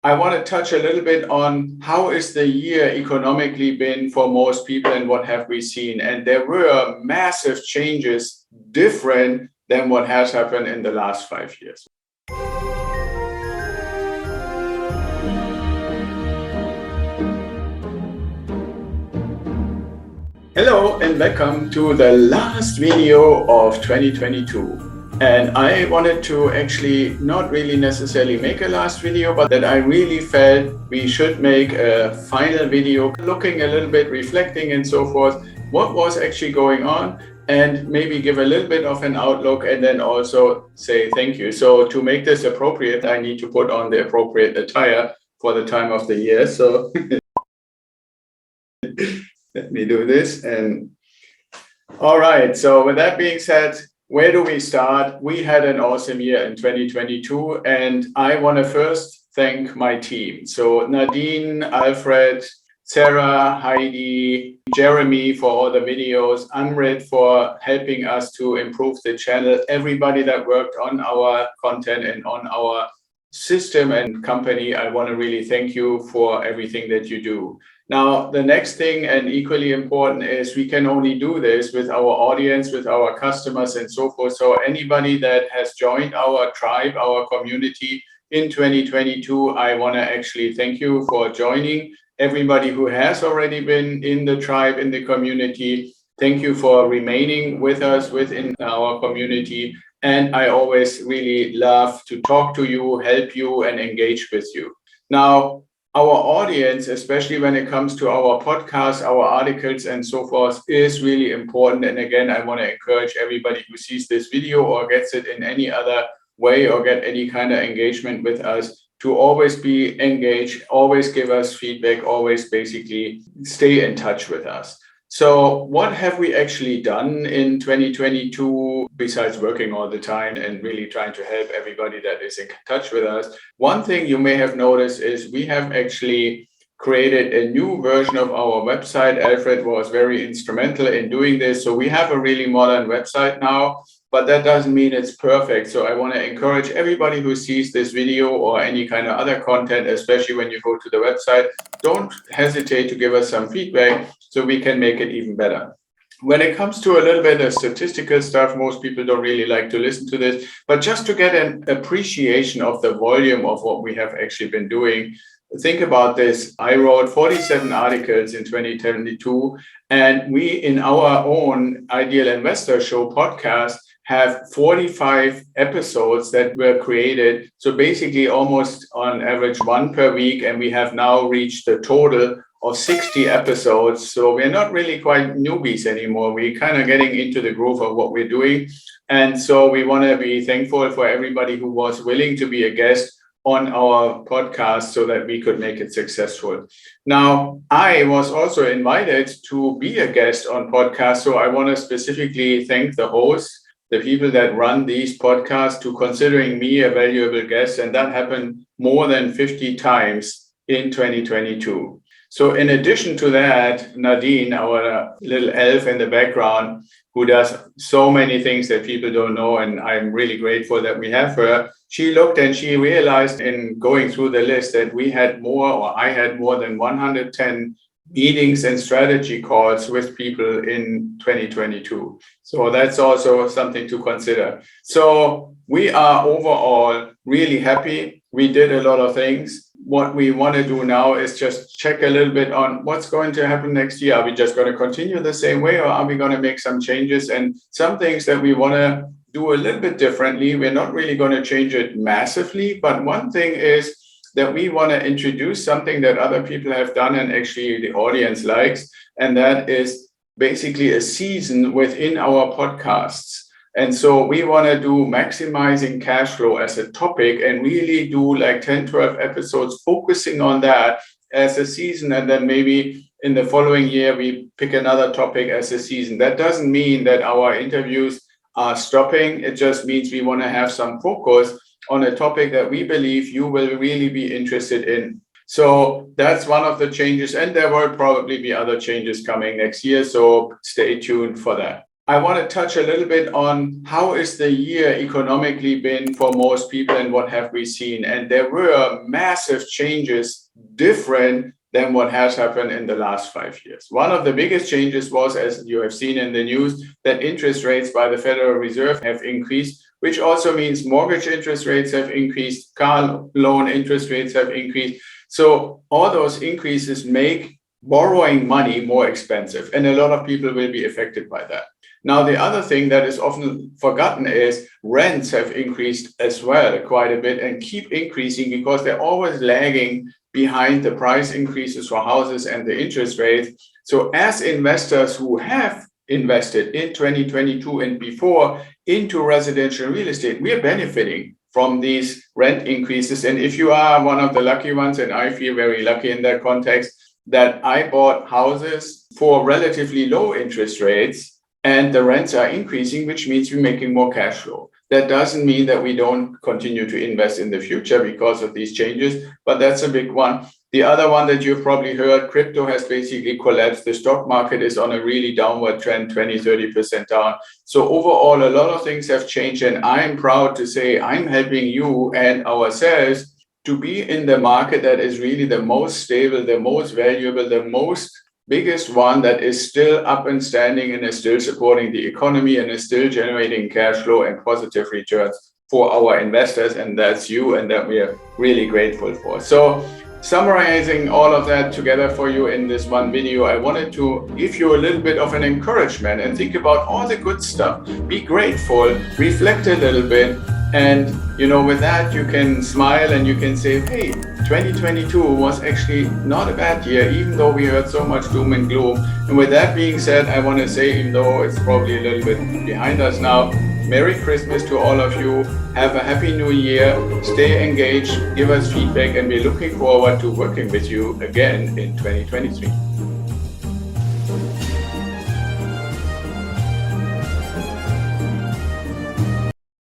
I want to touch a little bit on how is the year economically been for most people and what have we seen. And there were massive changes different than what has happened in the last 5 years. Hello and welcome to the last video of 2022. And I wanted to actually not really necessarily make a last video, but that I really felt we should make a final video looking a little bit, reflecting and so forth, what was actually going on, and maybe give a little bit of an outlook and then also say thank you. So to make this appropriate, I need to put on the appropriate attire for the time of the year. So let me do this. And all right. So with that being said, where do we start? We had an awesome year in 2022, and I want to first thank my team. So Nadine, Alfred, Sarah, Heidi, Jeremy for all the videos, Amrit for helping us to improve the channel, everybody that worked on our content and on our system and company. I want to really thank you for everything that you do. Now, the next thing and equally important is we can only do this with our audience, with our customers and so forth. So anybody that has joined our tribe, our community in 2022, I want to actually thank you for joining. Everybody who has already been in the tribe, in the community, thank you for remaining with us within our community. And I always really love to talk to you, help you, and engage with you. Now, our audience, especially when it comes to our podcasts, our articles, and so forth, is really important. And again, I want to encourage everybody who sees this video or gets it in any other way or get any kind of engagement with us to always be engaged, always give us feedback, always basically stay in touch with us. So what have we actually done in 2022 besides working all the time and really trying to help everybody that is in touch with us? One thing you may have noticed is we have actually created a new version of our website. Alfred was very instrumental in doing this. So we have a really modern website now, but that doesn't mean it's perfect. So I want to encourage everybody who sees this video or any kind of other content, especially when you go to the website, don't hesitate to give us some feedback so we can make it even better. When it comes to a little bit of statistical stuff, most people don't really like to listen to this, but just to get an appreciation of the volume of what we have actually been doing, think about this. I wrote 47 articles in 2022, and we in our own Ideal Investor Show podcast have 45 episodes that were created. So basically almost on average one per week. And we have now reached a total of 60 episodes. So we're not really quite newbies anymore. We're kind of getting into the groove of what we're doing. And so we want to be thankful for everybody who was willing to be a guest on our podcast so that we could make it successful. Now, I was also invited to be a guest on podcasts. So I want to specifically thank the hosts, the people that run these podcasts, to considering me a valuable guest. And that happened more than 50 times in 2022. So in addition to that, Nadine, our little elf in the background, who does so many things that people don't know, and I'm really grateful that we have her, she looked and she realized in going through the list that we had more, or I had more than 110 meetings and strategy calls with people in 2022. So that's also something to consider. So we are overall really happy. We did a lot of things. What we want to do now is just check a little bit on what's going to happen next year. Are we just going to continue the same way, or are we going to make some changes and some things that we want to do a little bit differently? We're not really going to change it massively, but one thing is that we want to introduce something that other people have done and actually the audience likes, and that is basically a season within our podcasts. And so we want to do maximizing cash flow as a topic and really do like 10, 12 episodes focusing on that as a season. And then maybe in the following year, we pick another topic as a season. That doesn't mean that our interviews are stopping. It just means we want to have some focus on a topic that we believe you will really be interested in. So that's one of the changes. And there will probably be other changes coming next year. So stay tuned for that. I want to touch a little bit on how is the year economically been for most people and what have we seen. And there were massive changes different than what has happened in the last 5 years. One of the biggest changes was, as you have seen in the news, that interest rates by the Federal Reserve have increased, which also means mortgage interest rates have increased, car loan interest rates have increased. So all those increases make borrowing money more expensive, and a lot of people will be affected by that. Now, the other thing that is often forgotten is rents have increased as well quite a bit and keep increasing because they're always lagging behind the price increases for houses and the interest rates. So as investors who have invested in 2022 and before into residential real estate, we are benefiting from these rent increases. And if you are one of the lucky ones, and I feel very lucky in that context, that I bought houses for relatively low interest rates, and the rents are increasing, which means we're making more cash flow. That doesn't mean that we don't continue to invest in the future because of these changes, but that's a big one. The other one that you've probably heard, crypto has basically collapsed. The stock market is on a really downward trend, 20, 30% down. So overall, a lot of things have changed, and I'm proud to say I'm helping you and ourselves to be in the market that is really the most stable, the most valuable, the most biggest one that is still up and standing and is still supporting the economy and is still generating cash flow and positive returns for our investors. And that's you, and that we are really grateful for. So summarizing all of that together for you in this one video, I wanted to give you a little bit of an encouragement and think about all the good stuff. Be grateful, reflect a little bit, and with that you can smile and you can say, hey, 2022 was actually not a bad year, even though we heard so much doom and gloom. And with that being said, I want to say, even though it's probably a little bit behind us now, Merry Christmas to all of you. Have a happy new year. Stay engaged, give us feedback, and we're looking forward to working with you again in 2023.